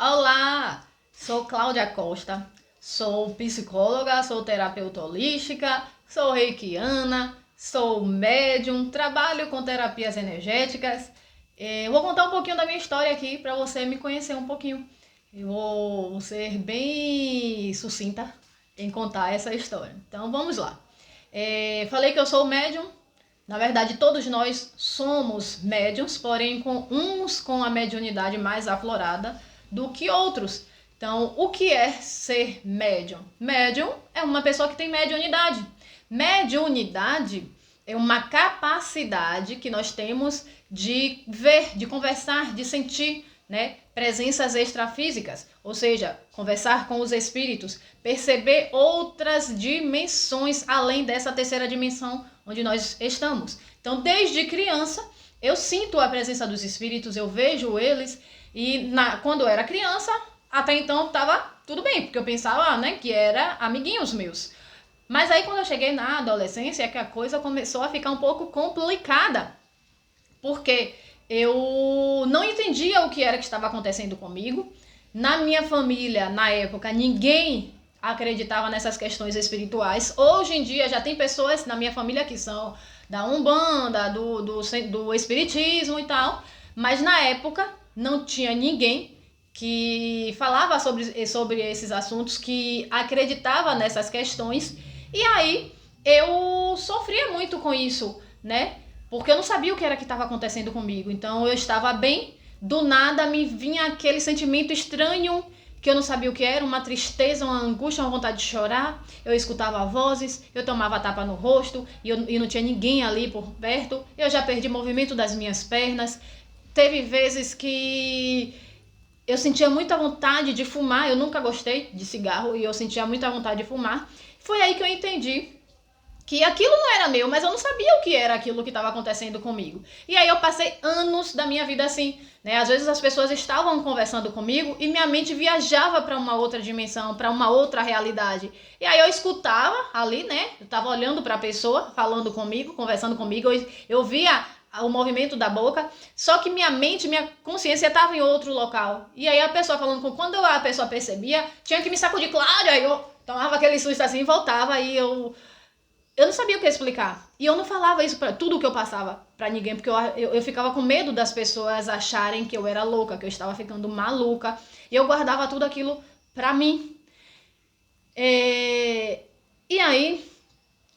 Olá, sou Cláudia Costa, sou psicóloga, sou terapeuta holística, sou reikiana, sou médium, trabalho com terapias energéticas. Eu vou contar um pouquinho da minha história aqui para você me conhecer um pouquinho. Eu vou ser bem sucinta em contar essa história. Então vamos lá. Falei que eu sou médium. Na verdade, todos nós somos médiums, porém uns com a mediunidade mais aflorada do que outros. Então, o que é ser médium? Médium é uma pessoa que tem mediunidade. Mediunidade é uma capacidade que nós temos de ver, de conversar, de sentir, né, presenças extrafísicas, ou seja, conversar com os espíritos, perceber outras dimensões além dessa terceira dimensão onde nós estamos. Então, desde criança, eu sinto a presença dos espíritos, eu vejo eles, e quando eu era criança, até então estava tudo bem, porque eu pensava, né, que era amiguinhos meus. Mas aí quando eu cheguei na adolescência é que a coisa começou a ficar um pouco complicada, porque eu não entendia o que era que estava acontecendo comigo. Na minha família, na época, ninguém acreditava nessas questões espirituais. Hoje em dia já tem pessoas na minha família que são da Umbanda, do Espiritismo e tal, mas na época não tinha ninguém que falava sobre esses assuntos, que acreditava nessas questões. E aí eu sofria muito com isso, né? Porque eu não sabia o que era que estava acontecendo comigo. Então eu estava bem, do nada me vinha aquele sentimento estranho que eu não sabia o que era, uma tristeza, uma angústia, uma vontade de chorar. Eu escutava vozes, eu tomava tapa no rosto e não tinha ninguém ali por perto. Eu já perdi movimento das minhas pernas. Teve vezes que eu sentia muita vontade de fumar. Eu nunca gostei de cigarro e eu sentia muita vontade de fumar. Foi aí que eu entendi que aquilo não era meu, mas eu não sabia o que era aquilo que estava acontecendo comigo. E aí eu passei anos da minha vida assim, né? Às vezes as pessoas estavam conversando comigo e minha mente viajava para uma outra dimensão, para uma outra realidade. E aí eu escutava ali, né? Eu estava olhando para a pessoa, falando comigo, conversando comigo, eu via o movimento da boca, só que minha mente, minha consciência estava em outro local. E aí a pessoa falando com, quando a pessoa percebia, tinha que me sacudir, claro, aí eu tomava aquele susto assim e voltava, e eu não sabia o que explicar. E eu não falava isso para tudo que eu passava para ninguém, porque eu ficava com medo das pessoas acharem que eu era louca, que eu estava ficando maluca. E eu guardava tudo aquilo para mim. E aí,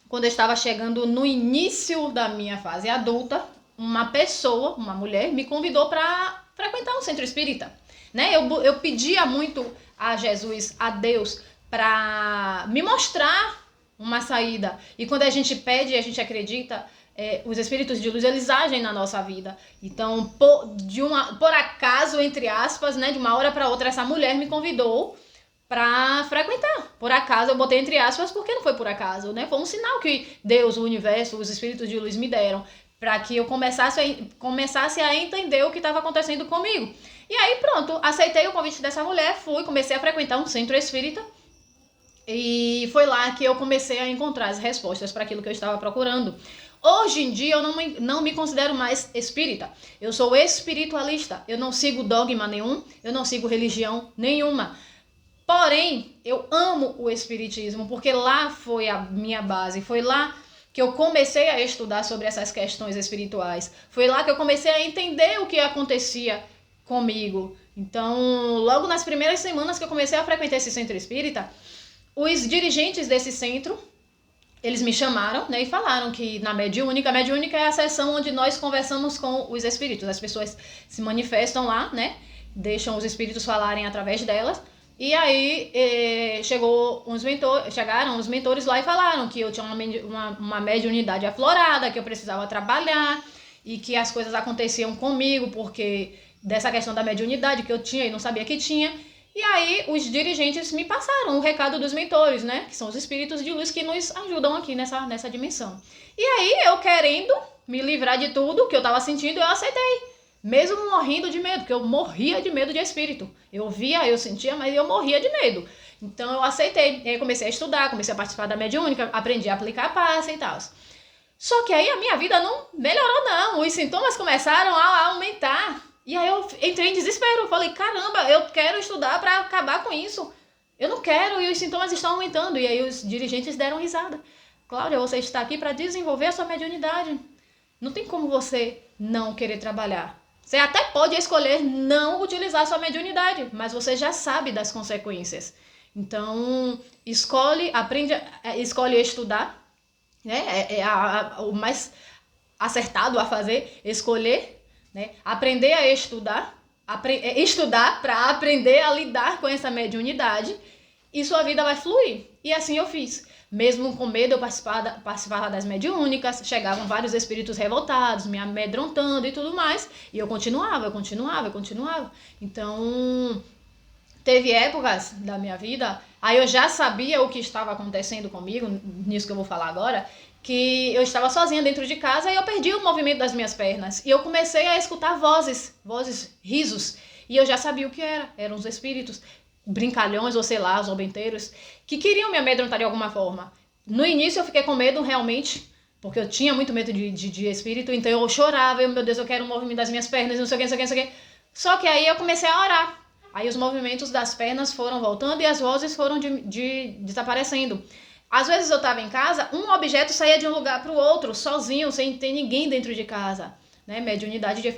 quando eu estava chegando no início da minha fase adulta, uma pessoa, uma mulher, me convidou para frequentar um centro espírita. Né? Eu pedia muito a Jesus, a Deus, para me mostrar uma saída. E quando a gente pede e a gente acredita, os espíritos de luz, eles agem na nossa vida. Então, por acaso, entre aspas, né, de uma hora para outra, essa mulher me convidou para frequentar. Por acaso, eu botei entre aspas, porque não foi por acaso, né? Foi um sinal que Deus, o universo, os espíritos de luz me deram, para que eu começasse a entender o que estava acontecendo comigo. E aí, pronto, aceitei o convite dessa mulher, comecei a frequentar um centro espírita. E foi lá que eu comecei a encontrar as respostas para aquilo que eu estava procurando. Hoje em dia eu não me considero mais espírita. Eu sou espiritualista. Eu não sigo dogma nenhum, eu não sigo religião nenhuma. Porém, eu amo o espiritismo, porque lá foi a minha base, foi lá que eu comecei a estudar sobre essas questões espirituais. Foi lá que eu comecei a entender o que acontecia comigo. Então, logo nas primeiras semanas que eu comecei a frequentar esse centro espírita, os dirigentes desse centro, eles me chamaram, né, e falaram que na mediúnica, a mediúnica é a sessão onde nós conversamos com os espíritos. As pessoas se manifestam lá, né, deixam os espíritos falarem através delas. E aí chegaram os mentores lá e falaram que eu tinha uma mediunidade aflorada, que eu precisava trabalhar e que as coisas aconteciam comigo porque dessa questão da mediunidade que eu tinha e não sabia que tinha. E aí os dirigentes me passaram o recado dos mentores, né? Que são os espíritos de luz que nos ajudam aqui nessa dimensão. E aí eu querendo me livrar de tudo que eu estava sentindo, eu aceitei. Mesmo morrendo de medo, porque eu morria de medo de espírito. Eu via, eu sentia, mas eu morria de medo. Então eu aceitei. E aí comecei a estudar, comecei a participar da mediúnica, aprendi a aplicar passe e tal. Só que aí a minha vida não melhorou não. Os sintomas começaram a aumentar. E aí eu entrei em desespero. Eu falei, caramba, eu quero estudar para acabar com isso. Eu não quero e os sintomas estão aumentando. E aí os dirigentes deram risada. Cláudia, você está aqui para desenvolver a sua mediunidade. Não tem como você não querer trabalhar. Você até pode escolher não utilizar a sua mediunidade, mas você já sabe das consequências. Então, escolhe estudar, né? O mais acertado a fazer, escolher, né? Aprender a estudar, estudar para aprender a lidar com essa mediunidade e sua vida vai fluir. E assim eu fiz. Mesmo com medo, eu participava das mediúnicas, chegavam vários espíritos revoltados, me amedrontando e tudo mais, e eu continuava. Então, teve épocas da minha vida, aí eu já sabia o que estava acontecendo comigo, nisso que eu vou falar agora, que eu estava sozinha dentro de casa e eu perdi o movimento das minhas pernas. E eu comecei a escutar vozes, risos, e eu já sabia o que eram os espíritos, brincalhões, ou sei lá, zombenteiros, que queriam me amedrontar de alguma forma. No início eu fiquei com medo, realmente, porque eu tinha muito medo de espírito, então eu chorava, meu Deus, eu quero o movimento das minhas pernas, não sei o que. Só que aí eu comecei a orar. Aí os movimentos das pernas foram voltando e as vozes foram desaparecendo. Às vezes eu estava em casa, um objeto saía de um lugar para o outro, sozinho, sem ter ninguém dentro de casa. Né, mediunidade de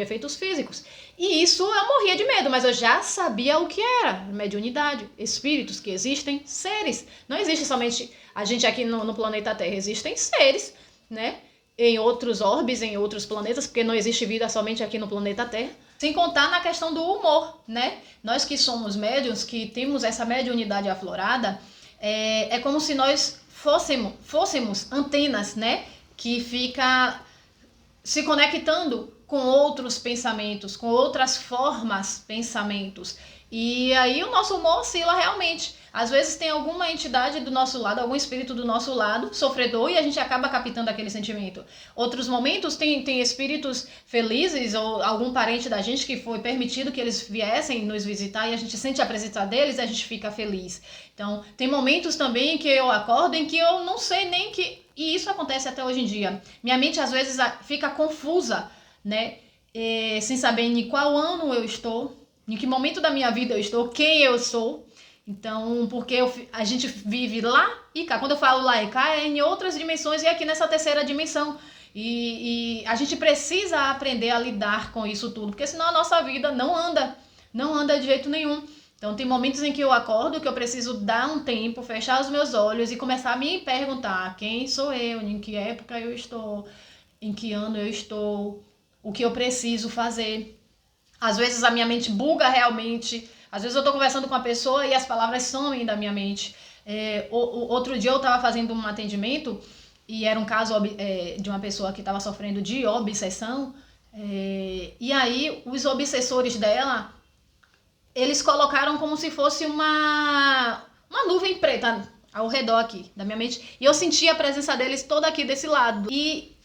efeitos físicos. E isso eu morria de medo, mas eu já sabia o que era mediunidade, espíritos que existem, seres. Não existe somente a gente aqui no planeta Terra, existem seres, né, em outros orbes, em outros planetas, porque não existe vida somente aqui no planeta Terra. Sem contar na questão do humor, né? Nós que somos médiuns, que temos essa mediunidade aflorada, é como se nós fôssemos antenas, né, que fica se conectando com outros pensamentos, com outras pensamentos. E aí o nosso humor oscila realmente. Às vezes tem alguma entidade do nosso lado, algum espírito do nosso lado, sofredor, e a gente acaba captando aquele sentimento. Outros momentos tem espíritos felizes ou algum parente da gente que foi permitido que eles viessem nos visitar e a gente sente a presença deles e a gente fica feliz. Então, tem momentos também que eu acordo em que eu não sei nem que... E isso acontece até hoje em dia. Minha mente às vezes fica confusa, né? Sem saber em qual ano eu estou, em que momento da minha vida eu estou, quem eu sou. Então, porque a gente vive lá e cá. Quando eu falo lá e cá, é em outras dimensões e aqui nessa terceira dimensão. E a gente precisa aprender a lidar com isso tudo, porque senão a nossa vida não anda de jeito nenhum. Então, tem momentos em que eu acordo, que eu preciso dar um tempo, fechar os meus olhos e começar a me perguntar quem sou eu, em que época eu estou, em que ano eu estou, o que eu preciso fazer. Às vezes a minha mente buga realmente, às vezes eu estou conversando com uma pessoa e as palavras somem da minha mente. Outro dia eu estava fazendo um atendimento e era um caso de uma pessoa que estava sofrendo de obsessão, e aí os obsessores dela, eles colocaram como se fosse uma nuvem preta ao redor aqui da minha mente. E eu senti a presença deles toda aqui desse lado. E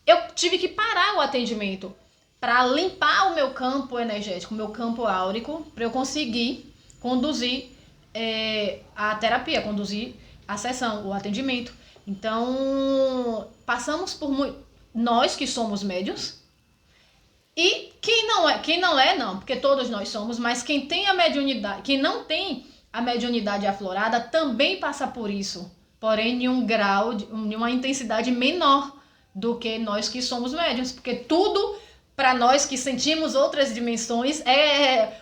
eu tive que parar o atendimento para limpar o meu campo energético, o meu campo áurico, para eu conseguir conduzir a terapia, conduzir a sessão, o atendimento. Então, passamos por nós que somos médiuns. E quem não é, porque todos nós somos, mas quem tem a mediunidade, quem não tem a mediunidade aflorada também passa por isso, porém em um grau, em uma intensidade menor do que nós que somos médiuns, porque tudo para nós que sentimos outras dimensões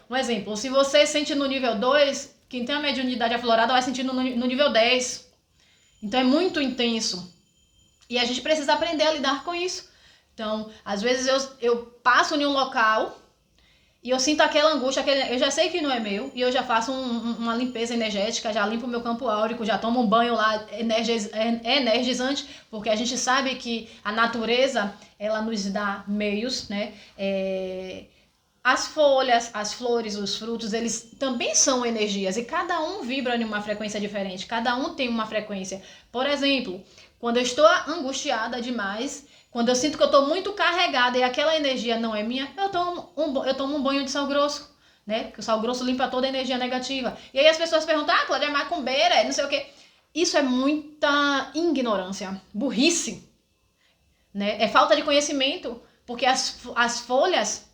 um exemplo. Se você sente no nível 2, quem tem a mediunidade aflorada vai sentir no nível 10. Então é muito intenso. E a gente precisa aprender a lidar com isso. Então, às vezes eu passo em um local e eu sinto aquela angústia, eu já sei que não é meu, e eu já faço uma limpeza energética, já limpo o meu campo áurico, já tomo um banho lá energizante, porque a gente sabe que a natureza, ela nos dá meios, né? As folhas, as flores, os frutos, eles também são energias, e cada um vibra em uma frequência diferente, cada um tem uma frequência. Por exemplo, quando eu estou angustiada demais, quando eu sinto que eu estou muito carregada e aquela energia não é minha, eu tomo um banho de sal grosso, né? Porque o sal grosso limpa toda a energia negativa. E aí as pessoas perguntam, Cláudia, é macumbeira, não sei o quê. Isso é muita ignorância, burrice, né? É falta de conhecimento, porque as folhas,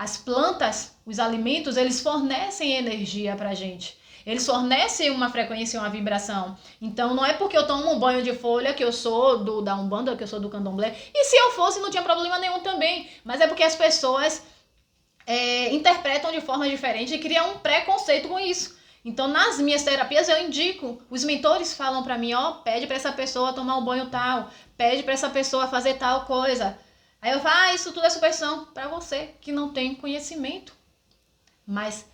As plantas, os alimentos, eles fornecem energia pra gente. Eles fornecem uma frequência, uma vibração. Então, não é porque eu tomo um banho de folha que eu sou da Umbanda, que eu sou do Candomblé. E se eu fosse, não tinha problema nenhum também. Mas é porque as pessoas interpretam de forma diferente e criam um preconceito com isso. Então, nas minhas terapias, eu indico. Os mentores falam pra mim, pede pra essa pessoa tomar um banho tal. Pede pra essa pessoa fazer tal coisa. Aí eu falo, isso tudo é superstição pra você que não tem conhecimento. Mas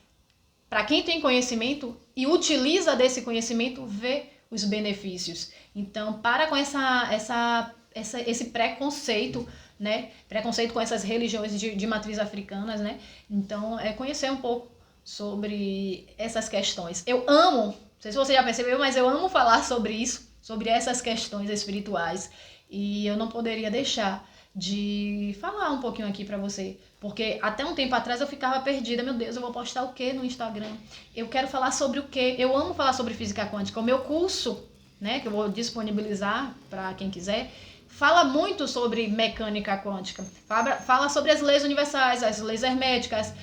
para quem tem conhecimento e utiliza desse conhecimento, vê os benefícios. Então, para com esse preconceito, né? Preconceito com essas religiões de matriz africanas, né? Então, conhecer um pouco sobre essas questões. Eu amo, não sei se você já percebeu, mas eu amo falar sobre isso, sobre essas questões espirituais. E eu não poderia deixar de falar um pouquinho aqui pra você, porque até um tempo atrás eu ficava perdida. Meu Deus, eu vou postar o que no Instagram? Eu quero falar sobre o que? Eu amo falar sobre física quântica. O meu curso, né, que eu vou disponibilizar para quem quiser, fala muito sobre mecânica quântica. Fala sobre as leis universais, as leis herméticas,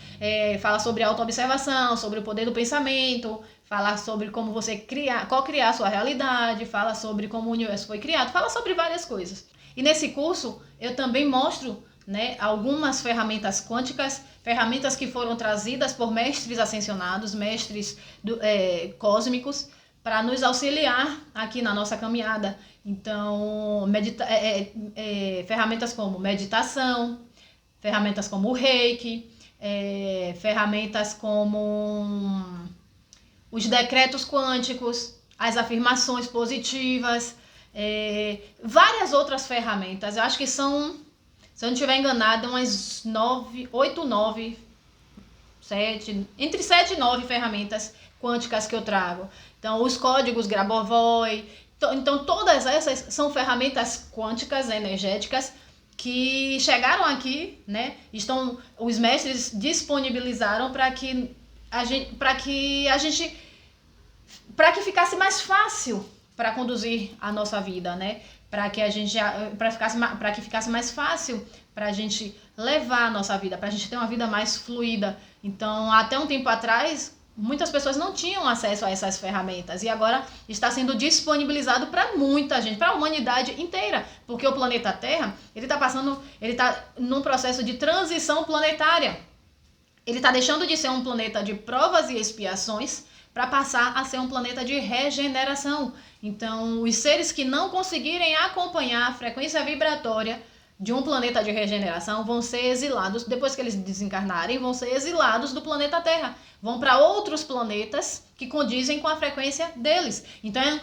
fala sobre autoobservação, sobre o poder do pensamento, fala sobre como você co-criar a sua realidade, fala sobre como o universo foi criado, fala sobre várias coisas. E nesse curso eu também mostro, né, algumas ferramentas quânticas, ferramentas que foram trazidas por mestres ascensionados, mestres cósmicos, para nos auxiliar aqui na nossa caminhada. Então, ferramentas como meditação, ferramentas como o Reiki, ferramentas como os decretos quânticos, as afirmações positivas, várias outras ferramentas. Eu acho que são, se eu não estiver enganada, umas 8, 9, 7, entre 7 e 9 ferramentas quânticas que eu trago. Então, os códigos Grabovoi. Então, todas essas são ferramentas quânticas, energéticas, que chegaram aqui, né? Os mestres disponibilizaram para que ficasse mais fácil para conduzir a nossa vida, né? Para que ficasse mais fácil para a gente levar a nossa vida, para a gente ter uma vida mais fluida. Então, até um tempo atrás, muitas pessoas não tinham acesso a essas ferramentas e agora está sendo disponibilizado para muita gente, para a humanidade inteira, porque o planeta Terra, ele está num processo de transição planetária. Ele está deixando de ser um planeta de provas e expiações para passar a ser um planeta de regeneração. Então, os seres que não conseguirem acompanhar a frequência vibratória de um planeta de regeneração vão ser exilados, depois que eles desencarnarem, vão ser exilados do planeta Terra. Vão para outros planetas que condizem com a frequência deles. Então,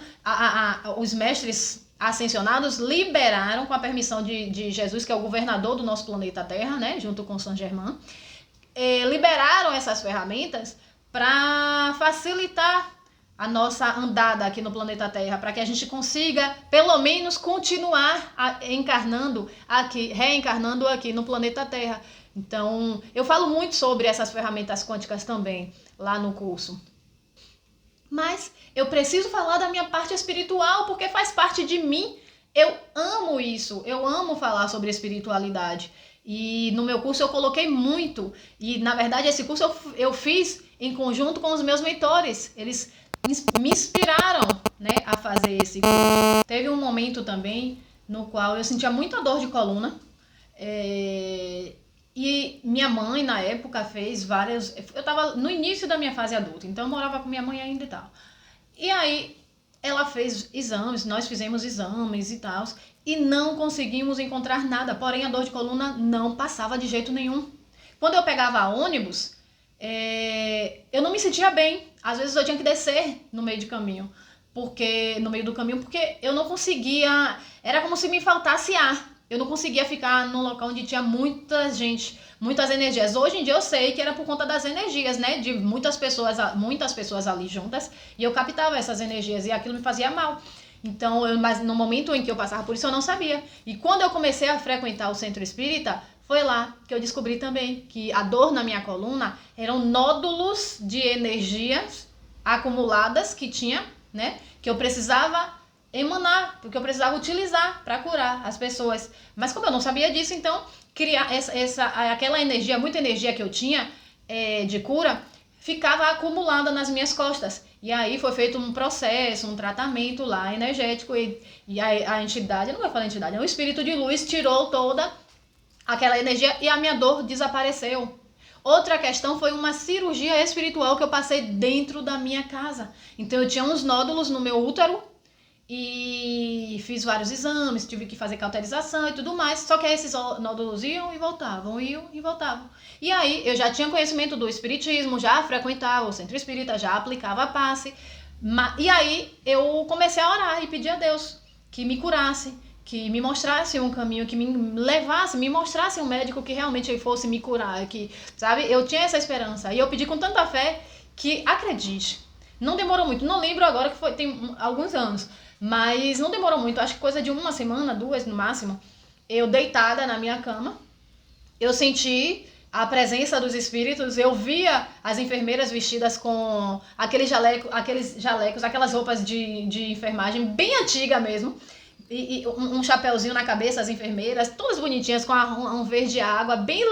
os mestres ascensionados liberaram, com a permissão de Jesus, que é o governador do nosso planeta Terra, né, junto com Saint Germain, liberaram essas ferramentas para facilitar a nossa andada aqui no planeta Terra, para que a gente consiga, pelo menos, continuar reencarnando aqui no planeta Terra. Então, eu falo muito sobre essas ferramentas quânticas também, lá no curso. Mas eu preciso falar da minha parte espiritual, porque faz parte de mim. Eu amo isso, eu amo falar sobre espiritualidade. E no meu curso eu coloquei muito. E, na verdade, esse curso eu fiz em conjunto com os meus mentores. Eles me inspiraram, né, a fazer esse curso. Teve um momento também no qual eu sentia muita dor de coluna. E minha mãe, na época, fez várias... Eu estava no início da minha fase adulta, então eu morava com minha mãe ainda e tal. E aí, ela fez exames, nós fizemos exames e tal, e não conseguimos encontrar nada. Porém, a dor de coluna não passava de jeito nenhum. Quando eu pegava ônibus, eu não me sentia bem. Às vezes eu tinha que descer no meio do caminho, porque eu não conseguia... Era como se me faltasse ar. Eu não conseguia ficar num local onde tinha muita gente, muitas energias. Hoje em dia eu sei que era por conta das energias, né? De muitas pessoas ali juntas. E eu captava essas energias e aquilo me fazia mal. Então, mas no momento em que eu passava por isso, eu não sabia. E quando eu comecei a frequentar o centro espírita, foi lá que eu descobri também que a dor na minha coluna eram nódulos de energias acumuladas que tinha, né? Que eu precisava emanar, porque eu precisava utilizar para curar as pessoas. Mas como eu não sabia disso, então criar aquela energia, muita energia que eu tinha de cura, ficava acumulada nas minhas costas. E aí foi feito um processo, um tratamento lá energético e a entidade, não vou falar entidade, o espírito de luz tirou toda aquela energia e a minha dor desapareceu. Outra questão foi uma cirurgia espiritual que eu passei dentro da minha casa. Então eu tinha uns nódulos no meu útero e fiz vários exames, tive que fazer cauterização e tudo mais, só que esses nódulos iam e voltavam, iam e voltavam. E aí eu já tinha conhecimento do espiritismo, já frequentava o centro espírita, já aplicava passe, e aí eu comecei a orar e pedir a Deus que me curasse, que me mostrasse um caminho, que me levasse, me mostrasse um médico que realmente fosse me curar, que, sabe, eu tinha essa esperança, e eu pedi com tanta fé que, acredite, não demorou muito, não lembro agora, que foi, tem alguns anos, mas não demorou muito, acho que coisa de uma semana, 2 no máximo, eu deitada na minha cama, eu senti a presença dos espíritos, eu via as enfermeiras vestidas com aqueles jalecos, aquelas roupas de enfermagem bem antiga mesmo, e um chapéuzinho na cabeça, as enfermeiras, todas bonitinhas, com um verde água, bem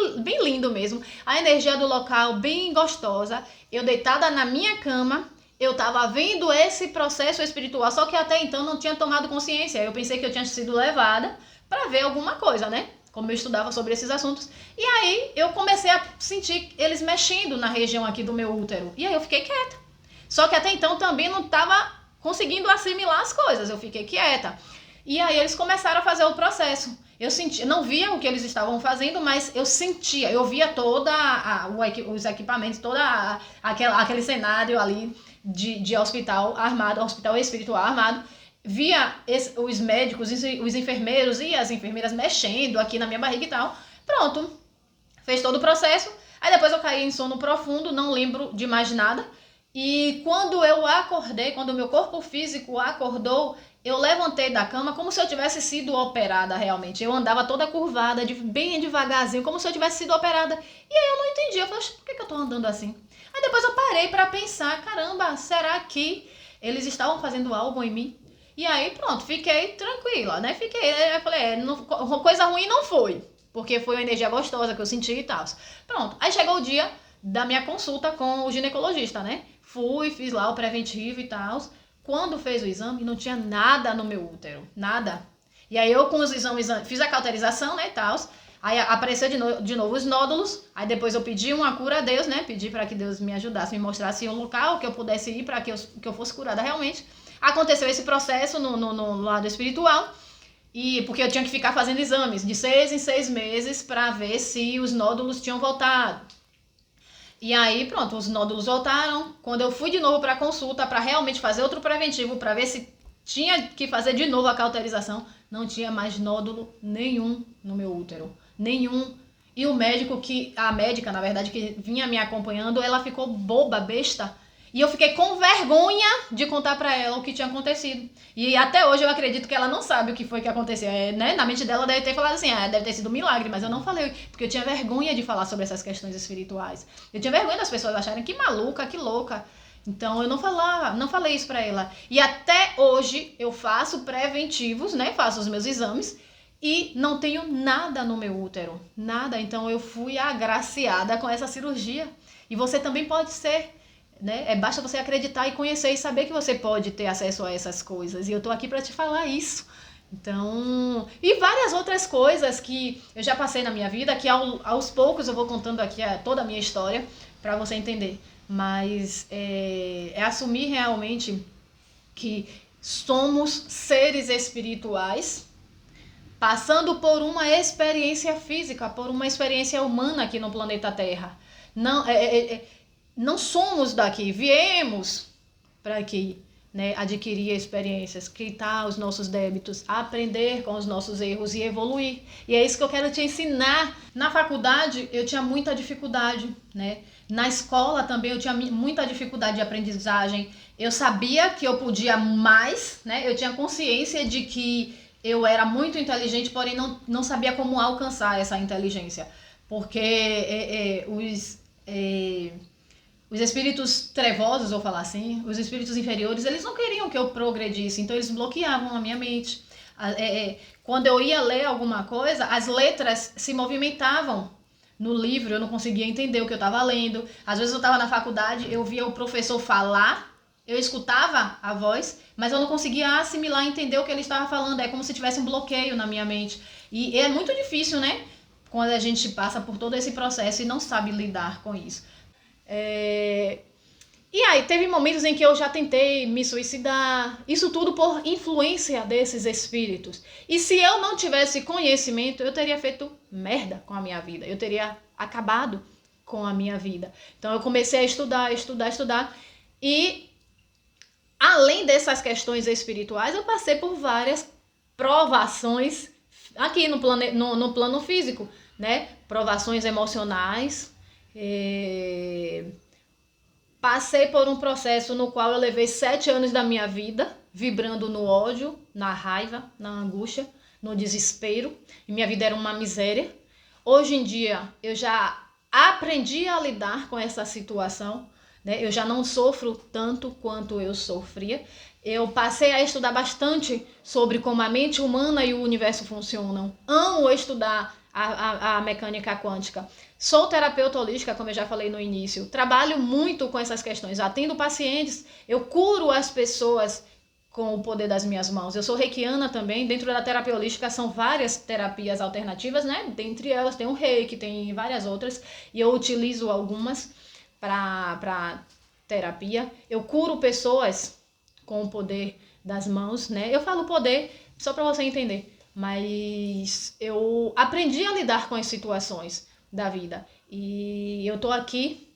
lindo mesmo. A energia do local bem gostosa. Eu deitada na minha cama, eu tava vendo esse processo espiritual, só que até então não tinha tomado consciência. Eu pensei que eu tinha sido levada para ver alguma coisa, né? Como eu estudava sobre esses assuntos. E aí eu comecei a sentir eles mexendo na região aqui do meu útero. E aí eu fiquei quieta. Só que até então também não tava conseguindo assimilar as coisas. Eu fiquei quieta. E aí eles começaram a fazer o processo. Eu sentia, não via o que eles estavam fazendo, mas eu sentia, eu via os equipamentos, aquele cenário ali de hospital armado, hospital espiritual armado. Via os médicos, os enfermeiros e as enfermeiras mexendo aqui na minha barriga e tal. Pronto, fez todo o processo. Aí depois eu caí em sono profundo, não lembro de mais nada. E quando eu acordei, quando o meu corpo físico acordou, eu levantei da cama como se eu tivesse sido operada realmente. Eu andava toda curvada, bem devagarzinho, como se eu tivesse sido operada. E aí eu não entendi. Eu falei, por que eu tô andando assim? Aí depois eu parei pra pensar, caramba, será que eles estavam fazendo algo em mim? E aí pronto, fiquei tranquila, né? Eu falei, coisa ruim não foi, porque foi uma energia gostosa que eu senti e tal. Pronto, aí chegou o dia da minha consulta com o ginecologista, né? Fui, fiz lá o preventivo e tal. Quando fez o exame, não tinha nada no meu útero, nada. E aí eu com os exames, fiz a cauterização, né, e tal. Aí apareceu de novo os nódulos. Aí depois eu pedi uma cura a Deus, né? Pedi para que Deus me ajudasse, me mostrasse um local que eu pudesse ir para que eu fosse curada realmente. Aconteceu esse processo no lado espiritual. E porque eu tinha que ficar fazendo exames de 6 em 6 meses para ver se os nódulos tinham voltado. E aí, pronto, os nódulos voltaram. Quando eu fui de novo para consulta, para realmente fazer outro preventivo, para ver se tinha que fazer de novo a cauterização, não tinha mais nódulo nenhum no meu útero. Nenhum. E a médica, na verdade, que vinha me acompanhando, ela ficou boba, besta. E eu fiquei com vergonha de contar pra ela o que tinha acontecido. E até hoje eu acredito que ela não sabe o que foi que aconteceu. Né? Na mente dela deve ter falado assim, deve ter sido um milagre, mas eu não falei, porque eu tinha vergonha de falar sobre essas questões espirituais. Eu tinha vergonha das pessoas acharem que maluca, que louca. Então eu não falei isso pra ela. E até hoje eu faço preventivos, né? Faço os meus exames e não tenho nada no meu útero. Nada. Então eu fui agraciada com essa cirurgia. E você também pode ser. Né? Basta você acreditar e conhecer e saber que você pode ter acesso a essas coisas. E eu tô aqui para te falar isso. Então, e várias outras coisas que eu já passei na minha vida, que aos poucos eu vou contando aqui toda a minha história para você entender. Mas é assumir realmente que somos seres espirituais passando por uma experiência física, por uma experiência humana aqui no planeta Terra. Não somos daqui, viemos para aqui, né, adquirir experiências, quitar os nossos débitos, aprender com os nossos erros e evoluir. E é isso que eu quero te ensinar. Na faculdade eu tinha muita dificuldade, né? Na escola também eu tinha muita dificuldade de aprendizagem. Eu sabia que eu podia mais, né? Eu tinha consciência de que eu era muito inteligente, porém não sabia como alcançar essa inteligência. Porque Os espíritos trevosos, vou falar assim, os espíritos inferiores, eles não queriam que eu progredisse, então eles bloqueavam a minha mente. Quando eu ia ler alguma coisa, as letras se movimentavam no livro, eu não conseguia entender o que eu estava lendo. Às vezes eu estava na faculdade, eu via o professor falar, eu escutava a voz, mas eu não conseguia assimilar e entender o que ele estava falando. É como se tivesse um bloqueio na minha mente. E é muito difícil, né? Quando a gente passa por todo esse processo e não sabe lidar com isso. E aí, teve momentos em que eu já tentei me suicidar, isso tudo por influência desses espíritos. E se eu não tivesse conhecimento, eu teria feito merda com a minha vida, eu teria acabado com a minha vida. Então eu comecei a estudar, e além dessas questões espirituais, eu passei por várias provações aqui no plano físico, né? Provações emocionais, passei por um processo no qual eu levei 7 anos da minha vida vibrando no ódio, na raiva, na angústia, no desespero. E minha vida era uma miséria. Hoje em dia eu já aprendi a lidar com essa situação, né? Eu já não sofro tanto quanto eu sofria. Eu passei a estudar bastante sobre como a mente humana e o universo funcionam. Amo estudar a mecânica quântica. Sou terapeuta holística, como eu já falei no início. Trabalho muito com essas questões. Atendo pacientes, eu curo as pessoas com o poder das minhas mãos. Eu sou reikiana também. Dentro da terapia holística são várias terapias alternativas, né? Dentre elas tem o reiki, tem várias outras. E eu utilizo algumas para terapia. Eu curo pessoas com o poder das mãos, né? Eu falo poder só para você entender. Mas eu aprendi a lidar com as situações da vida. E eu tô aqui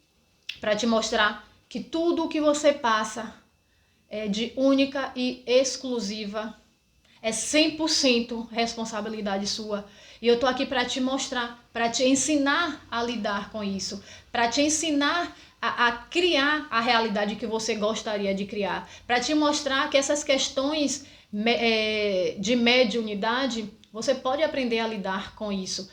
para te mostrar que tudo o que você passa é de única e exclusiva, é 100% responsabilidade sua. E eu tô aqui para te mostrar, para te ensinar a lidar com isso, para te ensinar a criar a realidade que você gostaria de criar, para te mostrar que essas questões de mediunidade, você pode aprender a lidar com isso.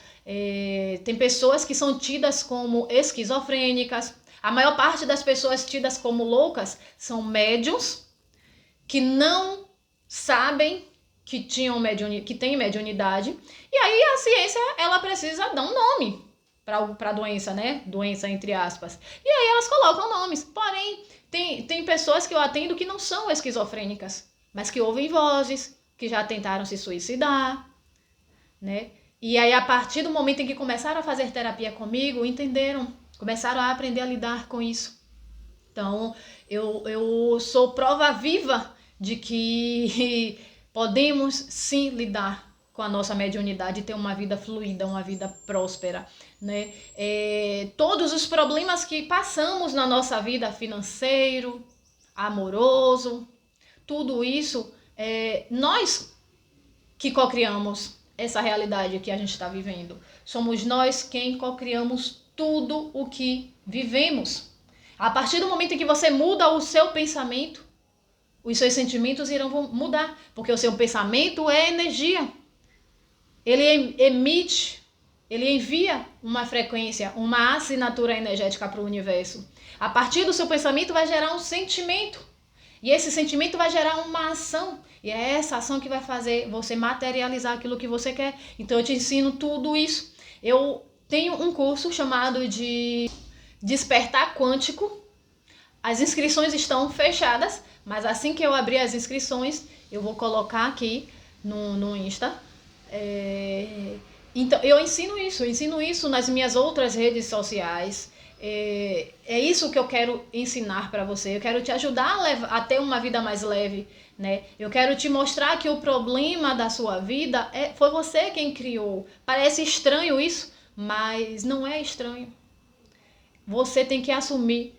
Tem pessoas que são tidas como esquizofrênicas. A maior parte das pessoas tidas como loucas são médiums que não sabem que têm mediunidade. E aí a ciência, ela precisa dar um nome para a doença, né? Doença entre aspas. E aí elas colocam nomes. Porém, tem pessoas que eu atendo que não são esquizofrênicas, mas que ouvem vozes, que já tentaram se suicidar, né? E aí, a partir do momento em que começaram a fazer terapia comigo, entenderam, começaram a aprender a lidar com isso. Então, eu sou prova viva de que podemos sim lidar com a nossa mediunidade e ter uma vida fluida, uma vida próspera, né? Todos os problemas que passamos na nossa vida, financeiro, amoroso, tudo isso, nós que cocriamos essa realidade que a gente está vivendo. Somos nós quem cocriamos tudo o que vivemos. A partir do momento em que você muda o seu pensamento, os seus sentimentos irão mudar, porque o seu pensamento é energia. Ele emite, ele envia uma frequência, uma assinatura energética para o universo. A partir do seu pensamento vai gerar um sentimento. E esse sentimento vai gerar uma ação. E é essa ação que vai fazer você materializar aquilo que você quer. Então eu te ensino tudo isso. Eu tenho um curso chamado de Despertar Quântico. As inscrições estão fechadas, mas assim que eu abrir as inscrições, eu vou colocar aqui no Insta. Então eu ensino isso nas minhas outras redes sociais. É isso que eu quero ensinar para você. Eu quero te ajudar a ter uma vida mais leve, né? Eu quero te mostrar que o problema da sua vida foi você quem criou. Parece estranho isso, mas não é estranho. Você tem que assumir,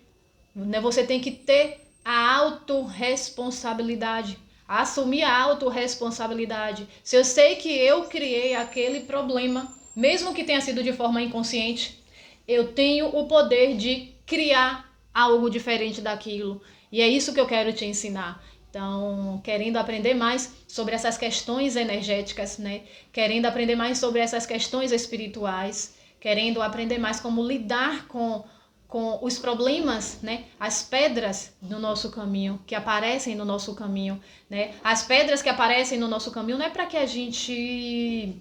né? Você tem que ter a autorresponsabilidade. Assumir a autorresponsabilidade. Se eu sei que eu criei aquele problema, mesmo que tenha sido de forma inconsciente, eu tenho o poder de criar algo diferente daquilo. E é isso que eu quero te ensinar. Então, querendo aprender mais sobre essas questões energéticas, né? Querendo aprender mais sobre essas questões espirituais, querendo aprender mais como lidar com com os problemas, né? As pedras no nosso caminho, que aparecem no nosso caminho, né? As pedras que aparecem no nosso caminho não é para que a gente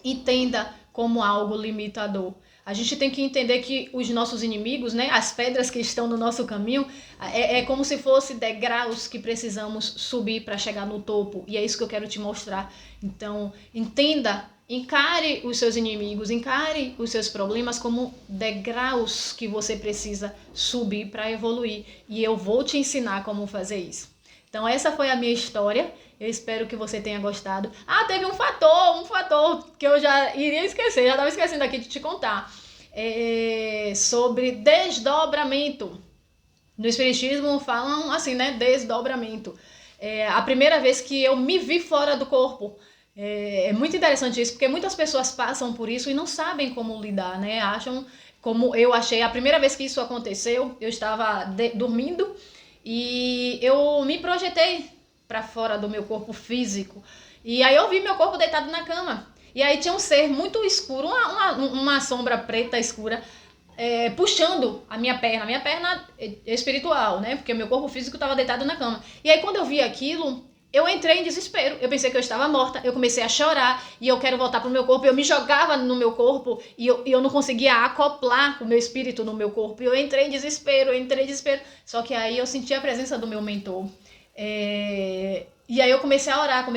entenda como algo limitador. A gente tem que entender que os nossos inimigos, né, as pedras que estão no nosso caminho, é como se fossem degraus que precisamos subir para chegar no topo. E é isso que eu quero te mostrar. Então, entenda, encare os seus inimigos, encare os seus problemas como degraus que você precisa subir para evoluir. E eu vou te ensinar como fazer isso. Então, essa foi a minha história. Eu espero que você tenha gostado. Ah, teve um fator que eu já iria esquecer, já estava esquecendo aqui de te contar. Sobre desdobramento. No Espiritismo falam assim, né? Desdobramento. A primeira vez que eu me vi fora do corpo. É muito interessante isso, porque muitas pessoas passam por isso e não sabem como lidar, né? Acham, como eu achei, a primeira vez que isso aconteceu, eu estava dormindo e eu me projetei para fora do meu corpo físico. E aí eu vi meu corpo deitado na cama. E aí tinha um ser muito escuro, uma sombra preta escura, puxando a minha perna espiritual, né? Porque o meu corpo físico estava deitado na cama. E aí quando eu vi aquilo, eu entrei em desespero. Eu pensei que eu estava morta, eu comecei a chorar e eu quero voltar pro meu corpo. Eu me jogava no meu corpo e eu não conseguia acoplar o meu espírito no meu corpo. E eu entrei em desespero. Só que aí eu senti a presença do meu mentor. E aí eu comecei a orar,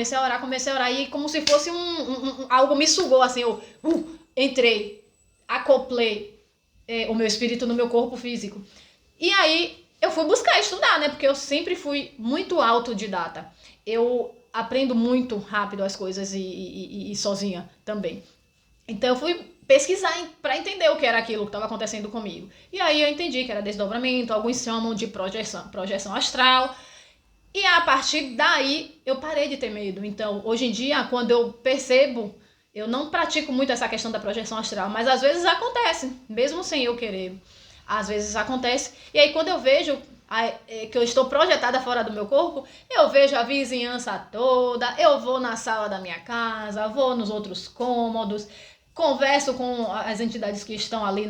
e como se fosse algo me sugou, assim, eu entrei, acoplei o meu espírito no meu corpo físico. E aí eu fui buscar estudar, né, porque eu sempre fui muito autodidata. Eu aprendo muito rápido as coisas e sozinha também. Então eu fui pesquisar para entender o que era aquilo que estava acontecendo comigo. E aí eu entendi que era desdobramento, alguns chamam de projeção astral. E a partir daí eu parei de ter medo. Então, hoje em dia, quando eu percebo, eu não pratico muito essa questão da projeção astral, mas às vezes acontece, mesmo sem eu querer. Às vezes acontece. E aí quando eu vejo que eu estou projetada fora do meu corpo, eu vejo a vizinhança toda, eu vou na sala da minha casa, vou nos outros cômodos, converso com as entidades que estão ali,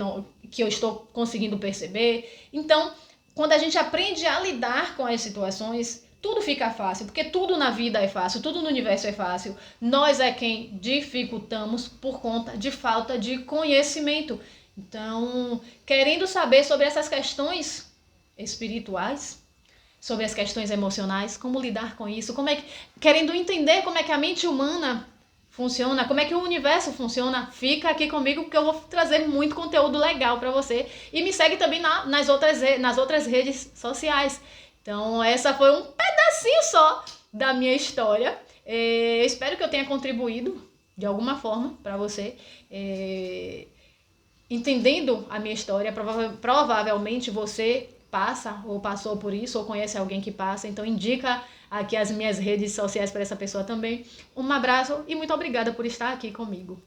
que eu estou conseguindo perceber. Então, quando a gente aprende a lidar com as situações, tudo fica fácil, porque tudo na vida é fácil, tudo no universo é fácil. Nós é quem dificultamos por conta de falta de conhecimento. Então, querendo saber sobre essas questões espirituais, sobre as questões emocionais, como lidar com isso, querendo entender como é que a mente humana funciona, como é que o universo funciona, fica aqui comigo porque eu vou trazer muito conteúdo legal para você. E me segue também nas outras redes sociais. Então, essa foi um pedacinho só da minha história. Espero que eu tenha contribuído de alguma forma para você. Entendendo a minha história, provavelmente você passa ou passou por isso, ou conhece alguém que passa. Então, indica aqui as minhas redes sociais para essa pessoa também. Um abraço e muito obrigada por estar aqui comigo.